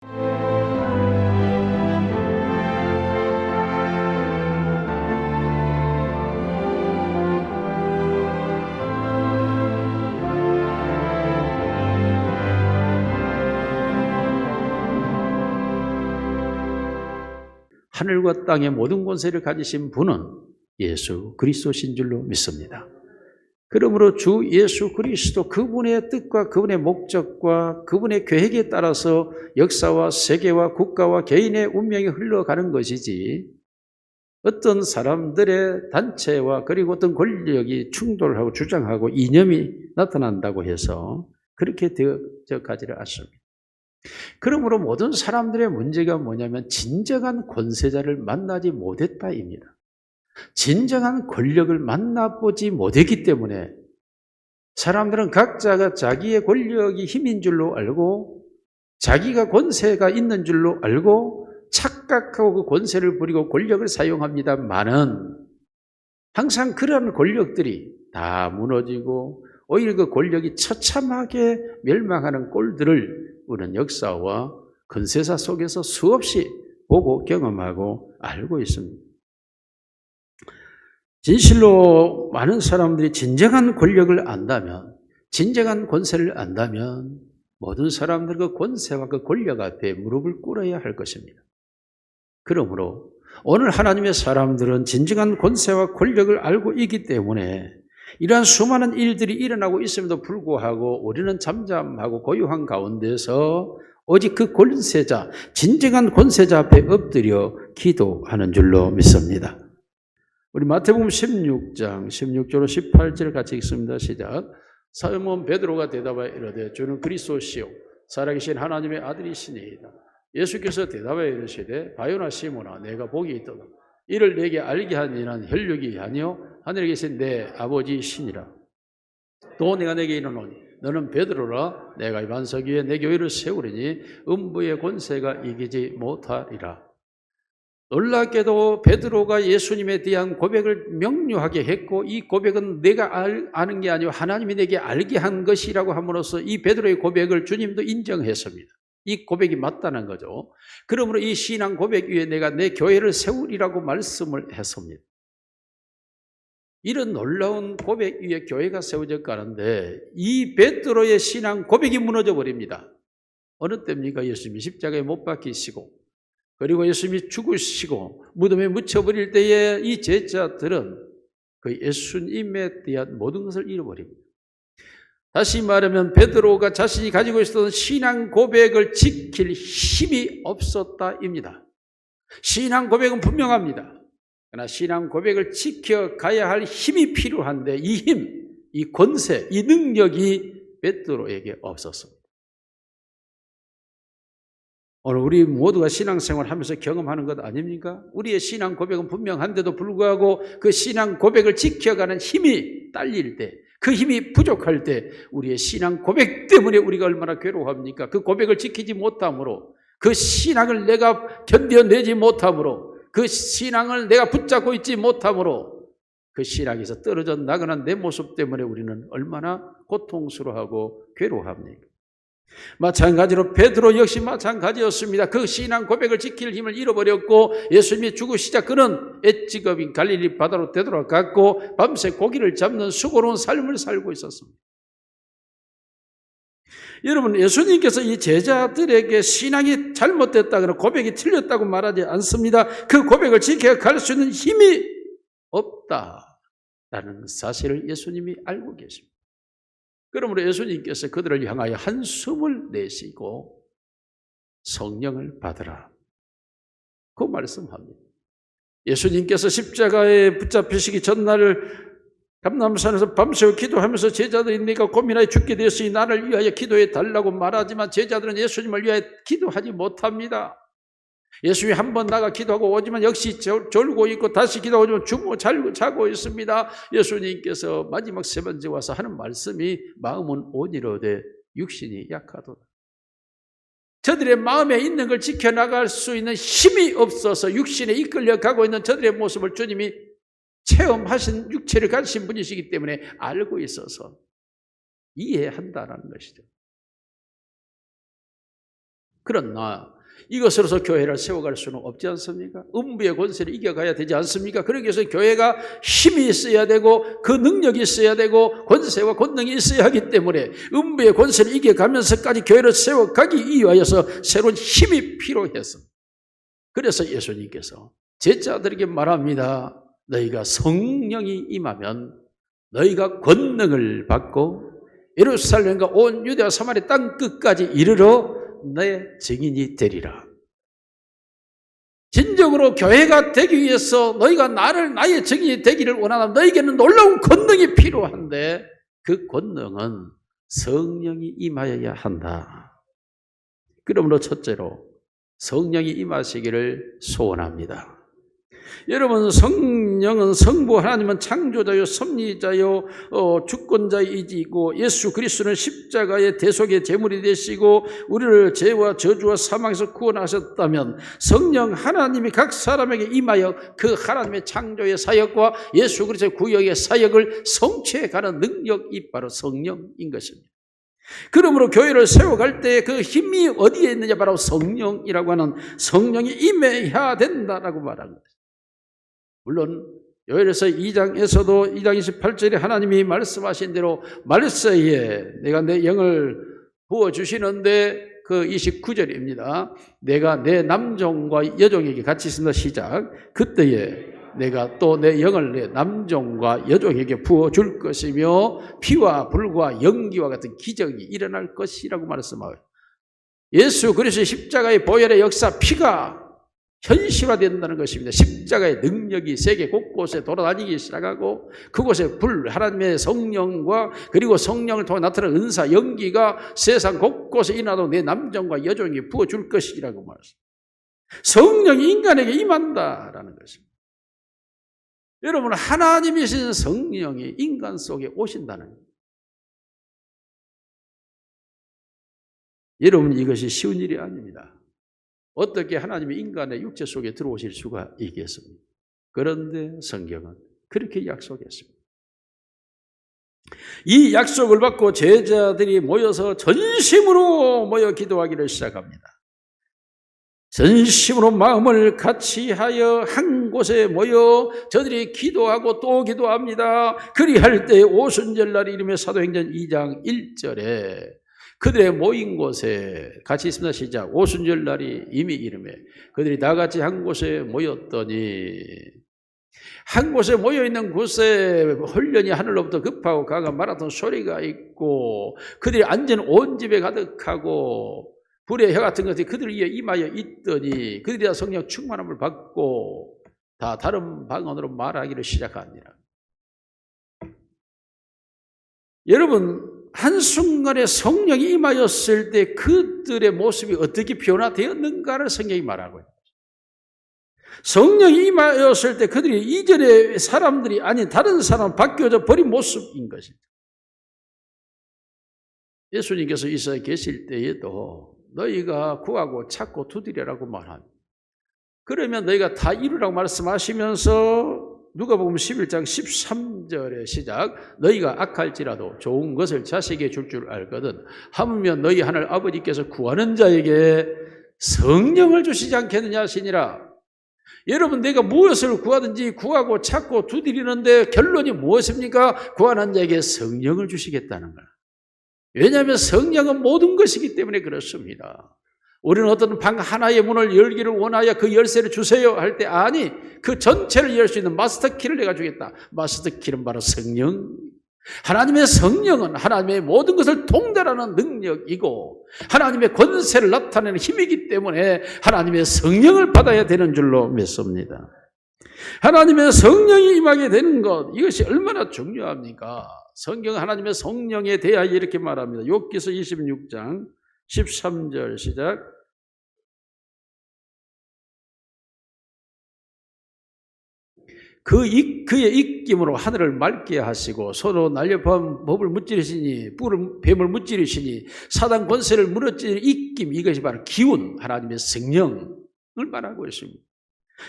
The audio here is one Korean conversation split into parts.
하늘과 땅의 모든 권세를 가지신 분은 예수 그리스도신 줄로 믿습니다. 그러므로 주 예수 그리스도 그분의 뜻과 그분의 목적과 그분의 계획에 따라서 역사와 세계와 국가와 개인의 운명이 흘러가는 것이지, 어떤 사람들의 단체와 그리고 어떤 권력이 충돌하고 주장하고 이념이 나타난다고 해서 그렇게 되어가지를 않습니다. 그러므로 모든 사람들의 문제가 뭐냐면 진정한 권세자를 만나지 못했다입니다. 진정한 권력을 만나보지 못했기 때문에 사람들은 각자가 자기의 권력이 힘인 줄로 알고 자기가 권세가 있는 줄로 알고 착각하고 그 권세를 부리고 권력을 사용합니다만은 항상 그러한 권력들이 다 무너지고 오히려 그 권력이 처참하게 멸망하는 꼴들을 우리는 역사와 권세사 속에서 수없이 보고 경험하고 알고 있습니다. 진실로 많은 사람들이 진정한 권력을 안다면, 진정한 권세를 안다면 모든 사람들 그 권세와 그 권력 앞에 무릎을 꿇어야 할 것입니다. 그러므로 오늘 하나님의 사람들은 진정한 권세와 권력을 알고 있기 때문에 이러한 수많은 일들이 일어나고 있음에도 불구하고 우리는 잠잠하고 고요한 가운데서 오직 그 권세자, 진정한 권세자 앞에 엎드려 기도하는 줄로 믿습니다. 우리 마태복음 16장 16절로 18절 같이 읽습니다. 시작. 시몬 베드로가 대답하여 이르되 주는 그리스도시요 살아계신 하나님의 아들이시니이다. 예수께서 대답하여 이르시되 바요나 시몬아 내가 복이 있도다. 이를 내게 알게 한 이는 혈육이 아니요 하늘에 계신 내 아버지시니라. 또 내가 내게 이르노니 너는 베드로라. 내가 이 반석 위에 내 교회를 세우리니 음부의 권세가 이기지 못하리라. 놀랍게도 베드로가 예수님에 대한 고백을 명료하게 했고 이 고백은 내가 아는 게 아니고 하나님이 내게 알게 한 것이라고 함으로써 이 베드로의 고백을 주님도 인정했습니다. 이 고백이 맞다는 거죠. 그러므로 이 신앙 고백 위에 내가 내 교회를 세우리라고 말씀을 했습니다. 이런 놀라운 고백 위에 교회가 세워져 가는데 이 베드로의 신앙 고백이 무너져 버립니다. 어느 때입니까? 예수님이 십자가에 못 박히시고 그리고 예수님이 죽으시고 무덤에 묻혀버릴 때에 이 제자들은 그 예수님에 대한 모든 것을 잃어버립니다. 다시 말하면 베드로가 자신이 가지고 있었던 신앙 고백을 지킬 힘이 없었다입니다. 신앙 고백은 분명합니다. 그러나 신앙 고백을 지켜가야 할 힘이 필요한데 이 힘, 이 권세, 이 능력이 베드로에게 없었습니다. 오늘 우리 모두가 신앙생활을 하면서 경험하는 것 아닙니까? 우리의 신앙 고백은 분명한데도 불구하고 그 신앙 고백을 지켜가는 힘이 딸릴 때, 그 힘이 부족할 때 우리의 신앙 고백 때문에 우리가 얼마나 괴로워합니까? 그 고백을 지키지 못함으로, 그 신앙을 내가 견뎌내지 못함으로, 그 신앙을 내가 붙잡고 있지 못함으로 그 신앙에서 떨어져 나가는 내 모습 때문에 우리는 얼마나 고통스러워하고 괴로워합니까? 마찬가지로 베드로 역시 마찬가지였습니다. 그 신앙 고백을 지킬 힘을 잃어버렸고 예수님이 죽으시자 그는 엣지겁인 갈릴리 바다로 되돌아갔고 밤새 고기를 잡는 수고로운 삶을 살고 있었습니다. 여러분, 예수님께서 이 제자들에게 신앙이 잘못됐다거나 고백이 틀렸다고 말하지 않습니다. 그 고백을 지켜갈 수 있는 힘이 없다라는 사실을 예수님이 알고 계십니다. 그러므로 예수님께서 그들을 향하여 한숨을 내쉬고 성령을 받으라 그 말씀합니다. 예수님께서 십자가에 붙잡히시기 전날 감람산에서 밤새워 기도하면서 제자들이 내가 고민하여 죽게 되었으니 나를 위하여 기도해 달라고 말하지만 제자들은 예수님을 위하여 기도하지 못합니다. 예수님이 한 번 나가 기도하고 오지만 역시 졸고 있고 다시 기도하고 오지만 자고 있습니다. 예수님께서 마지막 세 번째 와서 하는 말씀이 마음은 온이로되 육신이 약하도다. 저들의 마음에 있는 걸 지켜나갈 수 있는 힘이 없어서 육신에 이끌려가고 있는 저들의 모습을 주님이 체험하신 육체를 가지신 분이시기 때문에 알고 있어서 이해한다는 것이죠. 그러나 이것으로서 교회를 세워갈 수는 없지 않습니까? 음부의 권세를 이겨가야 되지 않습니까? 그러기 위해서 교회가 힘이 있어야 되고 그 능력이 있어야 되고 권세와 권능이 있어야 하기 때문에 음부의 권세를 이겨가면서까지 교회를 세워가기 위하여서 새로운 힘이 필요했습니다. 그래서 예수님께서 제자들에게 말합니다. 너희가 성령이 임하면 너희가 권능을 받고 예루살렘과 온 유대와 사마리아 땅 끝까지 이르러 내 증인이 되리라. 진정으로 교회가 되기 위해서 너희가 나의 증인이 되기를 원하면 너희에게는 놀라운 권능이 필요한데 그 권능은 성령이 임하여야 한다. 그러므로 첫째로 성령이 임하시기를 소원합니다. 여러분, 성령은 성부 하나님은 창조자요 섭리자요 주권자이시고 예수 그리스도는 십자가의 대속의 제물이 되시고 우리를 죄와 저주와 사망에서 구원하셨다면 성령 하나님이 각 사람에게 임하여 그 하나님의 창조의 사역과 예수 그리스도의 구역의 사역을 성취해가는 능력이 바로 성령인 것입니다. 그러므로 교회를 세워갈 때 그 힘이 어디에 있느냐, 바로 성령이라고 하는 성령이 임해야 된다라고 말하는 것입니다. 물론 요엘에서 2장에서도 2장 28절에 하나님이 말씀하신 대로 말세에 내가 내 영을 부어주시는데 그 29절입니다. 내가 내 남종과 여종에게 같이 있습니다. 시작. 그때에 내가 또 내 영을 내 남종과 여종에게 부어줄 것이며 피와 불과 연기와 같은 기적이 일어날 것이라고 말씀하고 예수 그리스도의 십자가의 보혈의 역사, 피가 현실화된다는 것입니다. 십자가의 능력이 세계 곳곳에 돌아다니기 시작하고 그곳에 하나님의 성령과 그리고 성령을 통해 나타나는 은사, 연기가 세상 곳곳에 일어나도 내 남종과 여종에게 부어줄 것이라고 말했습니다. 성령이 인간에게 임한다라는 것입니다. 여러분, 하나님이신 성령이 인간 속에 오신다는 거예요. 여러분, 이것이 쉬운 일이 아닙니다. 어떻게 하나님이 인간의 육체 속에 들어오실 수가 있겠습니까? 그런데 성경은 그렇게 약속했습니다. 이 약속을 받고 제자들이 모여서 전심으로 모여 기도하기를 시작합니다. 전심으로 마음을 같이 하여 한 곳에 모여 저들이 기도하고 또 기도합니다. 그리할 때 오순절날이 이름의 사도행전 2장 1절에 그들의 모인 곳에 같이 있습니다. 시작. 오순절날이 이미 이름에 그들이 다 같이 한 곳에 모였더니 한 곳에 모여있는 곳에 홀련히 하늘로부터 급하고 강한 마라톤 소리가 있고 그들이 앉은 온 집에 가득하고 불의 혀 같은 것이 그들 위에 임하여 있더니 그들이 다 성령 충만함을 받고 다 다른 방언으로 말하기를 시작합니다. 여러분, 한순간에 성령이 임하였을 때 그들의 모습이 어떻게 변화되었는가를 성경이 말하고 있습니다. 성령이 임하였을 때 그들이 이전의 사람들이 아닌 다른 사람 바뀌어져 버린 모습인 것입니다. 예수님께서 이 세상에 계실 때에도 너희가 구하고 찾고 두드리라고 말합니다. 그러면 너희가 다 이루라고 말씀하시면서 누가복음 11장 13절의 시작. 너희가 악할지라도 좋은 것을 자식에게 줄 줄 알거든 하물며 너희 하늘 아버지께서 구하는 자에게 성령을 주시지 않겠느냐 하시니라. 여러분, 내가 무엇을 구하든지 구하고 찾고 두드리는데 결론이 무엇입니까? 구하는 자에게 성령을 주시겠다는 거야. 왜냐하면 성령은 모든 것이기 때문에 그렇습니다. 우리는 어떤 방 하나의 문을 열기를 원하여 그 열쇠를 주세요 할 때 아니, 그 전체를 열 수 있는 마스터키를 내가 주겠다. 마스터키는 바로 성령. 하나님의 성령은 하나님의 모든 것을 통달하는 능력이고 하나님의 권세를 나타내는 힘이기 때문에 하나님의 성령을 받아야 되는 줄로 믿습니다. 하나님의 성령이 임하게 되는 것, 이것이 얼마나 중요합니까? 성경은 하나님의 성령에 대하여 이렇게 말합니다. 욥기서 26장 13절 시작. 그의 입김으로 하늘을 맑게 하시고 손으로 날렵한 법을 무찌르시니 뱀을 무찌르시니 사단 권세를 무너뜨리는 입김, 이것이 바로 기운, 하나님의 성령을 말하고 있습니다.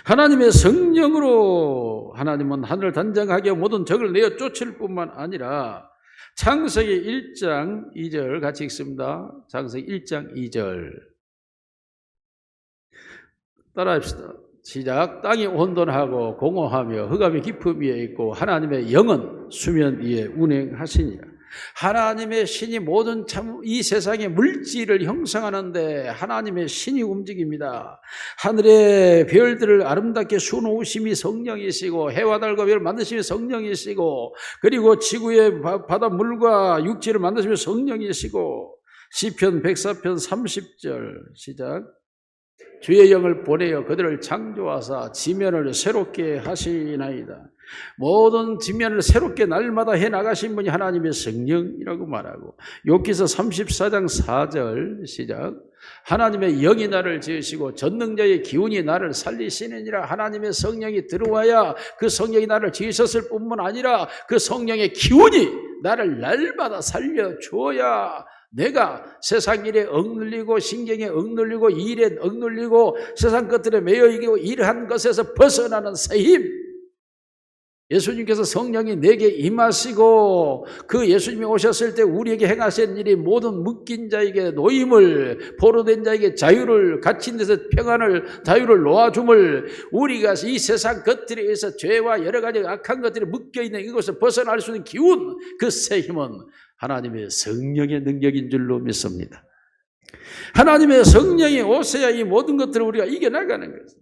하나님의 성령으로 하나님은 하늘을 단장하게 모든 적을 내어 쫓을 뿐만 아니라 창세기 1장 2절 같이 읽습니다. 창세기 1장 2절. 따라합시다. 시작. 땅이 온돈하고 공허하며 흑암의 깊음 위에 있고 하나님의 영은 수면 위에 운행하시니라. 하나님의 신이 모든 이 세상의 물질을 형성하는데 하나님의 신이 움직입니다. 하늘의 별들을 아름답게 수놓으심이 성령이시고 해와 달과 별을 만드심이 성령이시고 그리고 지구의 바닷물과 육지를 만드심이 성령이시고 시편 104편 30절 시작. 주의 영을 보내어 그들을 창조하사 지면을 새롭게 하시나이다. 모든 지면을 새롭게 날마다 해나가신 분이 하나님의 성령이라고 말하고 욥기서 34장 4절 시작. 하나님의 영이 나를 지으시고 전능자의 기운이 나를 살리시느니라. 하나님의 성령이 들어와야 그 성령이 나를 지으셨을 뿐만 아니라 그 성령의 기운이 나를 날마다 살려주어야 내가 세상 일에 억눌리고 신경에 억눌리고 일에 억눌리고 세상 것들에 매여 있고 이러한 것에서 벗어나는 새 힘, 예수님께서 성령이 내게 임하시고 그 예수님이 오셨을 때 우리에게 행하신 일이 모든 묶인 자에게 노임을, 포로된 자에게 자유를, 갇힌 데서 평안을, 자유를 놓아줌을, 우리가 이 세상 것들에 의해서 죄와 여러 가지 악한 것들이 묶여있는 이것을 벗어날 수 있는 기운, 그 새 힘은 하나님의 성령의 능력인 줄로 믿습니다. 하나님의 성령이 오셔야 이 모든 것들을 우리가 이겨나가는 것입니다.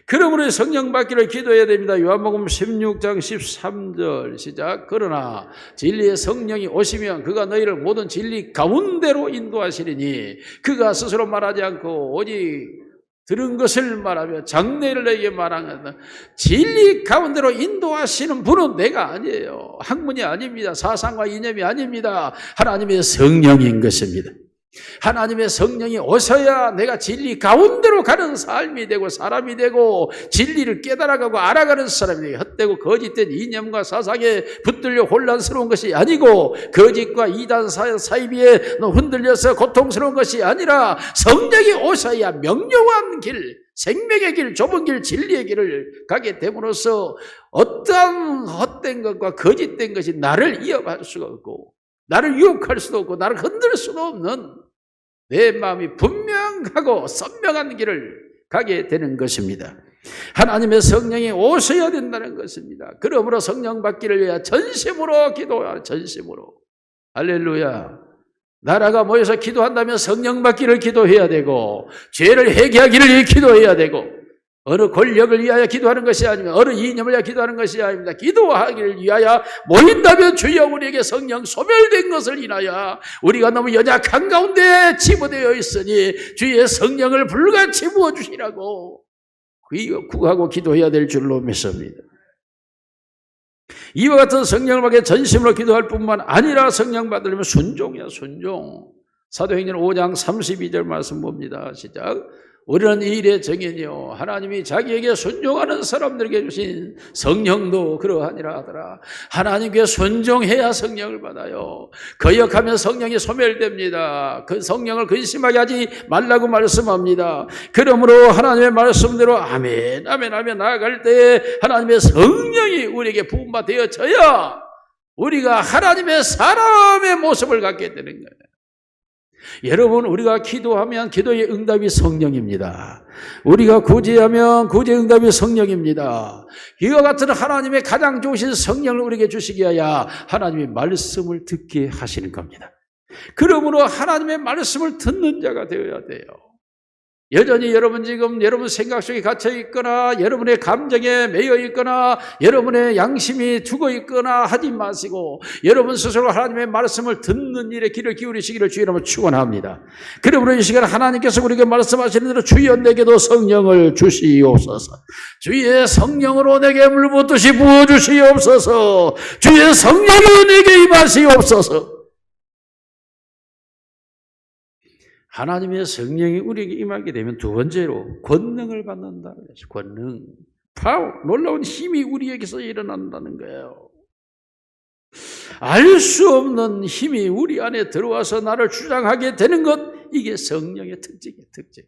그러므로 성령 받기를 기도해야 됩니다. 요한복음 16장 13절 시작. 그러나 진리의 성령이 오시면 그가 너희를 모든 진리 가운데로 인도하시리니 그가 스스로 말하지 않고 오직 들은 것을 말하며 장래를 너희에게 말하는 진리 가운데로 인도하시는 분은 내가 아니에요. 학문이 아닙니다. 사상과 이념이 아닙니다. 하나님의 성령인 것입니다. 하나님의 성령이 오셔야 내가 진리 가운데로 가는 삶이 되고 사람이 되고 진리를 깨달아가고 알아가는 사람이 되고 헛되고 거짓된 이념과 사상에 붙들려 혼란스러운 것이 아니고 거짓과 이단 사이비에 흔들려서 고통스러운 것이 아니라 성령이 오셔야 명료한 길, 생명의 길, 좁은 길, 진리의 길을 가게 됨으로써 어떠한 헛된 것과 거짓된 것이 나를 이어갈 수가 없고 나를 유혹할 수도 없고 나를 흔들 수도 없는 내 마음이 분명하고 선명한 길을 가게 되는 것입니다. 하나님의 성령이 오셔야 된다는 것입니다. 그러므로 성령 받기를 위해 전심으로 기도하라. 전심으로. 할렐루야. 나라가 모여서 기도한다면 성령 받기를 기도해야 되고 죄를 회개하기를 기도해야 되고 어느 권력을 위하여 기도하는 것이 아니면 어느 이념을 위하여 기도하는 것이 아닙니다. 기도하기를 위하여 모인다면 주여 우리에게 성령 소멸된 것을 인하여 우리가 너무 연약한 가운데 집어되어 있으니 주의 성령을 불같이 부어주시라고 구하고 기도해야 될 줄로 믿습니다. 이와 같은 성령을 받게 전심으로 기도할 뿐만 아니라 성령 받으려면 순종이야. 순종. 사도행전 5장 32절 말씀 봅니다. 시작. 우리는 이 일의 정인이요 하나님이 자기에게 순종하는 사람들에게 주신 성령도 그러하니라 하더라. 하나님께 순종해야 성령을 받아요. 거역하면 성령이 소멸됩니다. 그 성령을 근심하게 하지 말라고 말씀합니다. 그러므로 하나님의 말씀대로 아멘 아멘 하며 나아갈 때 하나님의 성령이 우리에게 부음받아져야 우리가 하나님의 사람의 모습을 갖게 되는 거예요. 여러분, 우리가 기도하면 기도의 응답이 성령입니다. 우리가 구제하면 구제의 응답이 성령입니다. 이와 같은 하나님의 가장 좋으신 성령을 우리에게 주시기 위하여 하나님의 말씀을 듣게 하시는 겁니다. 그러므로 하나님의 말씀을 듣는 자가 되어야 돼요. 여전히 여러분 지금 여러분 생각 속에 갇혀 있거나 여러분의 감정에 매여 있거나 여러분의 양심이 죽어 있거나 하지 마시고 여러분 스스로 하나님의 말씀을 듣는 일에 귀를 기울이시기를 주의 이름으로 축원합니다. 그러므로 이 시간 하나님께서 우리에게 말씀하시는 대로 주여 내게도 성령을 주시옵소서. 주의 성령으로 내게 물붓듯이 부어주시옵소서. 주의 성령으로 내게 임하시옵소서. 하나님의 성령이 우리에게 임하게 되면 두 번째로 권능을 받는다. 권능. 놀라운 힘이 우리에게서 일어난다는 거예요. 알 수 없는 힘이 우리 안에 들어와서 나를 주장하게 되는 것, 이게 성령의 특징이에요. 특징.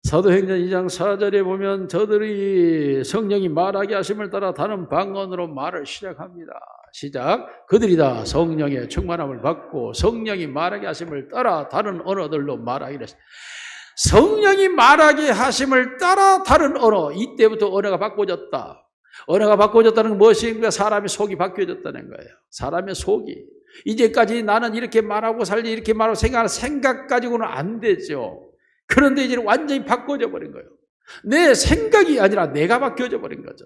사도행전 2장 4절에 보면 저들이 성령이 말하게 하심을 따라 다른 방언으로 말을 시작합니다. 시작. 그들이 다 성령의 충만함을 받고 성령이 말하게 하심을 따라 다른 언어들로 말하기를 했습니다. 성령이 말하게 하심을 따라 다른 언어, 이때부터 언어가 바꿔졌다. 언어가 바꿔졌다는 건 무엇인가? 사람의 속이 바뀌어졌다는 거예요. 사람의 속이. 이제까지 나는 이렇게 말하고 살지, 이렇게 말하고 생각하는 생각 가지고는 안 되죠. 그런데 이제 완전히 바꿔져 버린 거예요. 내 생각이 아니라 내가 바뀌어져 버린 거죠.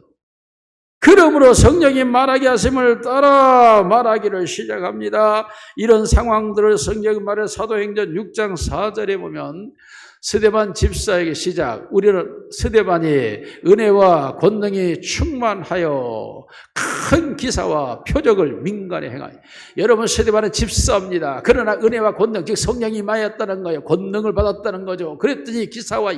그러므로 성령이 말하게 하심을 따라 말하기를 시작합니다. 이런 상황들을 성경이 말해 사도행전 6장 4절에 보면 스데반 집사에게 시작, 우리는 스데반이 은혜와 권능이 충만하여 큰 기사와 표적을 민간에 행하여. 여러분, 스데반은 집사입니다. 그러나 은혜와 권능, 즉 성령이 임하였다는 거예요. 권능을 받았다는 거죠. 그랬더니 기사와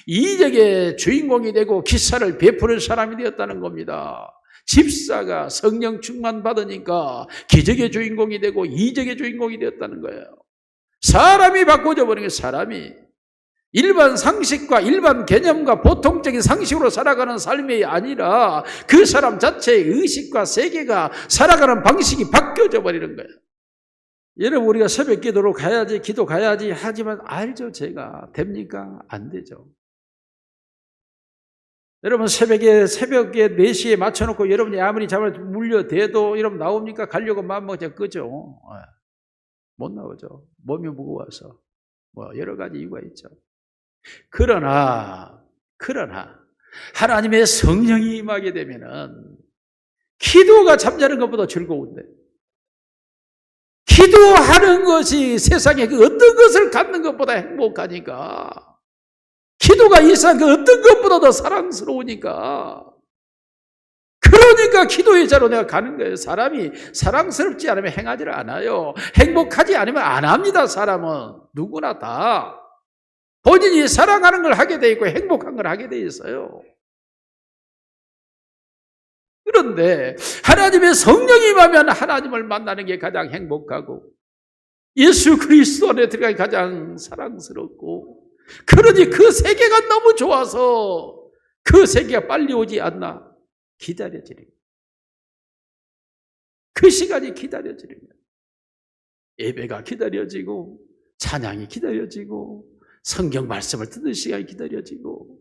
이적의 주인공이 되고 기사를 베푸는 사람이 되었다는 겁니다. 집사가 성령 충만 받으니까 기적의 주인공이 되고 이적의 주인공이 되었다는 거예요. 사람이 바꿔져 버린 게, 사람이 일반 상식과 일반 개념과 보통적인 상식으로 살아가는 삶이 아니라 그 사람 자체의 의식과 세계가 살아가는 방식이 바뀌어져 버리는 거예요. 여러분, 우리가 새벽 기도로 가야지, 기도 가야지 하지만 알죠? 제가 됩니까? 안 되죠. 여러분, 새벽에 4시에 맞춰놓고 여러분이 아무리 잠을 물려대도 여러분 나옵니까? 가려고 마음먹자, 그죠? 못 나오죠. 몸이 무거워서. 여러 가지 이유가 있죠. 그러나 하나님의 성령이 임하게 되면은 기도가 잠자는 것보다 즐거운데, 기도하는 것이 세상에 그 어떤 것을 갖는 것보다 행복하니까, 기도가 이 세상 그 어떤 것보다 더 사랑스러우니까, 그러니까 기도의 자로 내가 가는 거예요. 사람이 사랑스럽지 않으면 행하지를 않아요. 행복하지 않으면 안 합니다. 사람은 누구나 다 본인이 사랑하는 걸 하게 돼 있고 행복한 걸 하게 돼 있어요. 그런데 하나님의 성령이 임하면 하나님을 만나는 게 가장 행복하고 예수 그리스도 안에 들어가기 가장 사랑스럽고, 그러니 그 세계가 너무 좋아서 그 세계가 빨리 오지 않나 기다려지는 거예요. 그 시간이 기다려지는 거예요. 예배가 기다려지고, 찬양이 기다려지고, 성경 말씀을 듣는 시간이 기다려지고,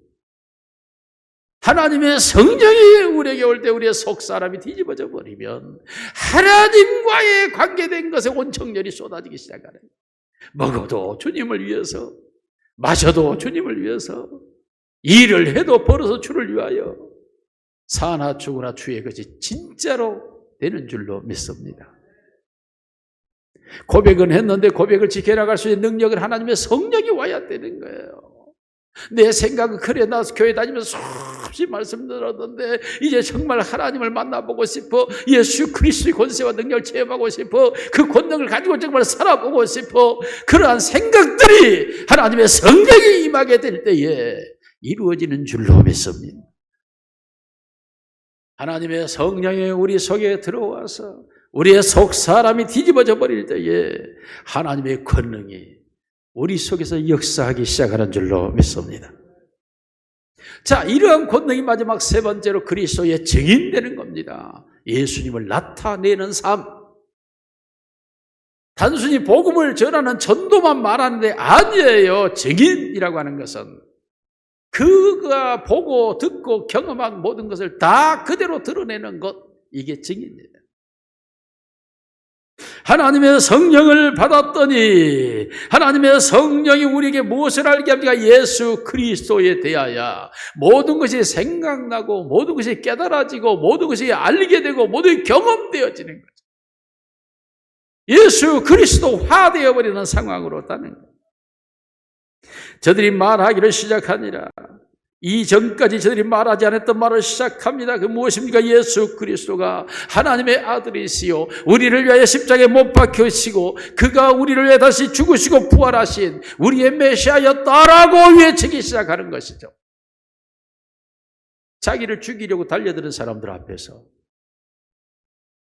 하나님의 성령이 우리에게 올 때 우리의 속사람이 뒤집어져 버리면 하나님과의 관계된 것에 온청열이 쏟아지기 시작하는 거예요. 먹어도 주님을 위해서, 마셔도 주님을 위해서, 일을 해도 벌어서 주를 위하여, 사나 죽으나 주의 것이 진짜로 되는 줄로 믿습니다. 고백은 했는데 고백을 지켜나갈 수 있는 능력은 하나님의 성령이 와야 되는 거예요. 내 생각은 그래, 나 교회 다니면서 수없이 말씀 들었는데 이제 정말 하나님을 만나보고 싶어, 예수 그리스도의 권세와 능력을 체험하고 싶어, 그 권능을 가지고 정말 살아보고 싶어. 그러한 생각들이 하나님의 성령이 임하게 될 때에 이루어지는 줄로 믿습니다. 하나님의 성령이 우리 속에 들어와서 우리의 속 사람이 뒤집어져 버릴 때에 하나님의 권능이 우리 속에서 역사하기 시작하는 줄로 믿습니다. 자, 이러한 권능이 마지막 세 번째로 그리스도의 증인되는 겁니다. 예수님을 나타내는 삶. 단순히 복음을 전하는 전도만 말하는데 아니에요. 증인이라고 하는 것은 그가 보고 듣고 경험한 모든 것을 다 그대로 드러내는 것, 이게 증인입니다. 하나님의 성령을 받았더니 하나님의 성령이 우리에게 무엇을 알게 합니까? 예수 그리스도에 대하여 모든 것이 생각나고 모든 것이 깨달아지고 모든 것이 알게 되고 모든 경험되어지는 거죠. 예수 그리스도화 되어버리는 상황으로 따는 거예요. 저들이 말하기를 시작하니라. 이전까지 저들이 말하지 않았던 말을 시작합니다. 그 무엇입니까? 예수 그리스도가 하나님의 아들이시요 우리를 위하여 십자가에 못 박히시고 그가 우리를 위해 다시 죽으시고 부활하신 우리의 메시아였다라고 외치기 시작하는 것이죠. 자기를 죽이려고 달려드는 사람들 앞에서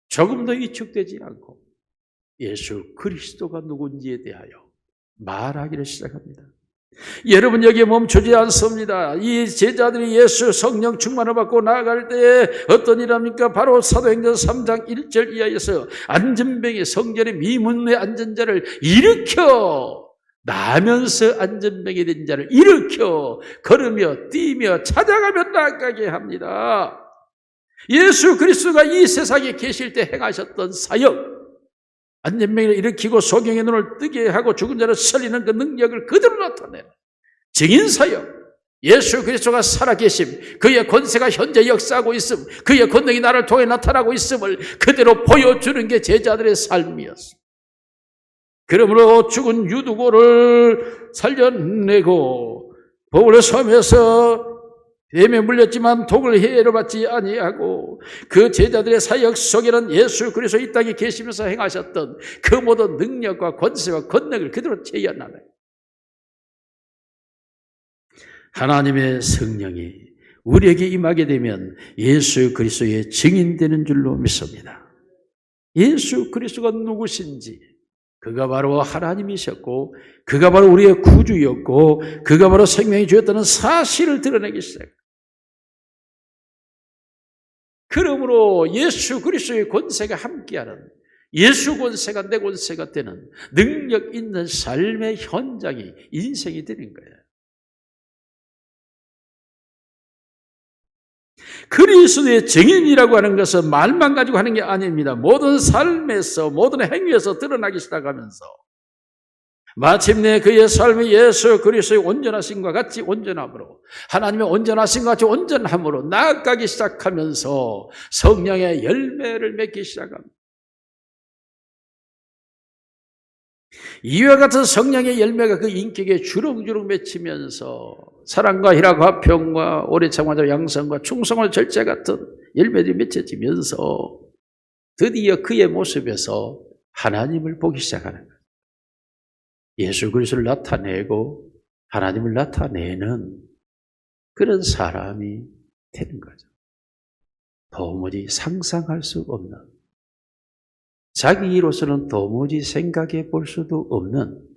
조금 더 위축되지 않고 예수 그리스도가 누군지에 대하여 말하기를 시작합니다. 여러분, 여기에 멈추지 않습니다. 이 제자들이 예수 성령 충만을 받고 나아갈 때에 어떤 일합니까? 바로 사도행전 3장 1절 이하에서 안전병이 성전의 미문에 앉은 자를 일으켜 나면서 안전병이 된 자를 일으켜 걸으며 뛰며 찾아가며 나아가게 합니다. 예수 그리스도가 이 세상에 계실 때 행하셨던 사역, 안전병을 일으키고 소경의 눈을 뜨게 하고 죽은 자를 살리는 그 능력을 그대로 나타내는 증인사역, 예수 그리스도가 살아계심, 그의 권세가 현재 역사하고 있음, 그의 권능이 나를 통해 나타나고 있음을 그대로 보여주는 게 제자들의 삶이었습니다. 그러므로 죽은 유두고를 살려내고 복을 섬에서 뱀에 물렸지만 독을 해를 받지 아니하고 그 제자들의 사역 속에는 예수 그리스도 이 땅에 계시면서 행하셨던 그 모든 능력과 권세와 권능을 그대로 재현하는 하나님의 성령이 우리에게 임하게 되면 예수 그리스도의 증인되는 줄로 믿습니다. 예수 그리스도가 누구신지, 그가 바로 하나님이셨고 그가 바로 우리의 구주였고 그가 바로 생명이 주였다는 사실을 드러내기 시작합니다. 그러므로 예수 그리스도의 권세가 함께하는, 예수 권세가 내 권세가 되는 능력 있는 삶의 현장이 인생이 되는 거예요. 그리스도의 증인이라고 하는 것은 말만 가지고 하는 게 아닙니다. 모든 삶에서, 모든 행위에서 드러나기 시작하면서 마침내 그의 삶이 예수 그리스도의 온전하심과 같이 온전함으로, 하나님의 온전하심과 같이 온전함으로 나아가기 시작하면서 성령의 열매를 맺기 시작합니다. 이와 같은 성령의 열매가 그 인격에 주렁주렁 맺히면서 사랑과 희락과 평과 오래 참과 양성과 충성과 절제 같은 열매들이 맺혀지면서 드디어 그의 모습에서 하나님을 보기 시작하는 거예요. 예수 그리스도를 나타내고 하나님을 나타내는 그런 사람이 되는 거죠. 도무지 상상할 수 없는, 자기로서는 도무지 생각해 볼 수도 없는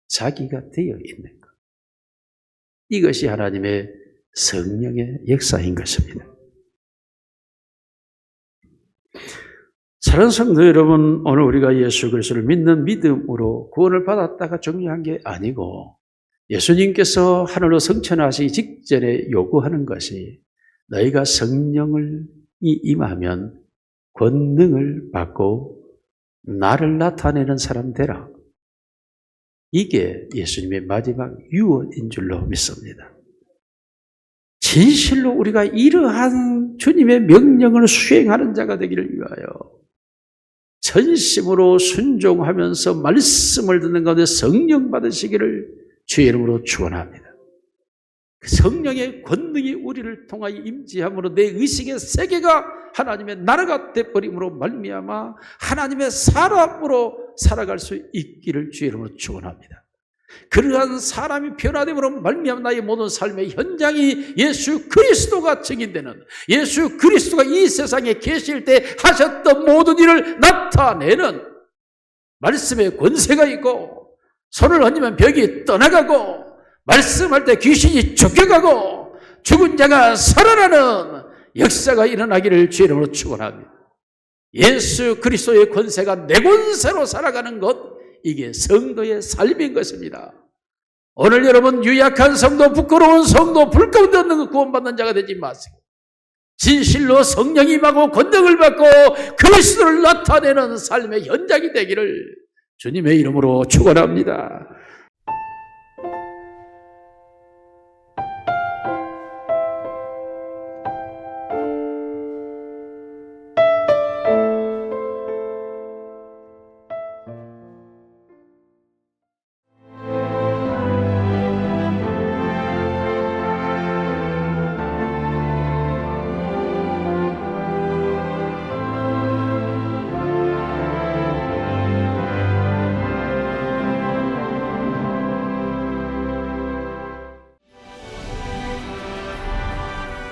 자기가 되어 있는 것. 이것이 하나님의 성령의 역사인 것입니다. 사랑하는 성도 여러분, 오늘 우리가 예수 그리스도를 믿는 믿음으로 구원을 받았다가 정리한 게 아니고, 예수님께서 하늘로 승천하시기 직전에 요구하는 것이 너희가 성령을 임하면 권능을 받고 나를 나타내는 사람 되라. 이게 예수님의 마지막 유언인 줄로 믿습니다. 진실로 우리가 이러한 주님의 명령을 수행하는 자가 되기를 위하여 전심으로 순종하면서 말씀을 듣는 가운데 성령 받으시기를 주의 이름으로 축원합니다. 성령의 권능이 우리를 통하여 임재함으로 내 의식의 세계가 하나님의 나라가 되어버림으로 말미암아 하나님의 사람으로 살아갈 수 있기를 주의 이름으로 축원합니다. 그러한 사람이 변화됨으로 말미암아 나의 모든 삶의 현장이 예수 그리스도가 증인되는, 예수 그리스도가 이 세상에 계실 때 하셨던 모든 일을 나타내는 말씀의 권세가 있고, 손을 얹으면 벽이 떠나가고, 말씀할 때 귀신이 쫓겨가고 죽은 자가 살아나는 역사가 일어나기를 주의 이름으로 축원합니다. 예수 그리스도의 권세가 내 권세로 살아가는 것, 이게 성도의 삶인 것입니다. 오늘 여러분 유약한 성도, 부끄러운 성도, 불 가운데 없는 구원받는 자가 되지 마시고 진실로 성령이 임하고 권능을 받고 그리스도를 나타내는 삶의 현장이 되기를 주님의 이름으로 축원합니다.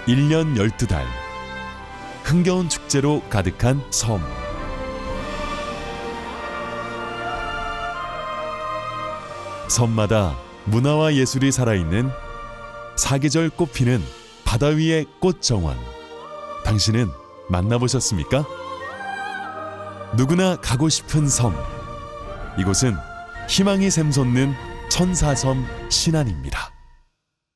일 년 12달 흥겨운 축제로 가득한 섬. 섬마다 문화와 예술이 살아있는 사계절 꽃피는 바다 위의 꽃정원. 당신은 만나보셨습니까? 누구나 가고 싶은 섬. 이곳은 희망이 샘솟는 선사섬 신안입니다.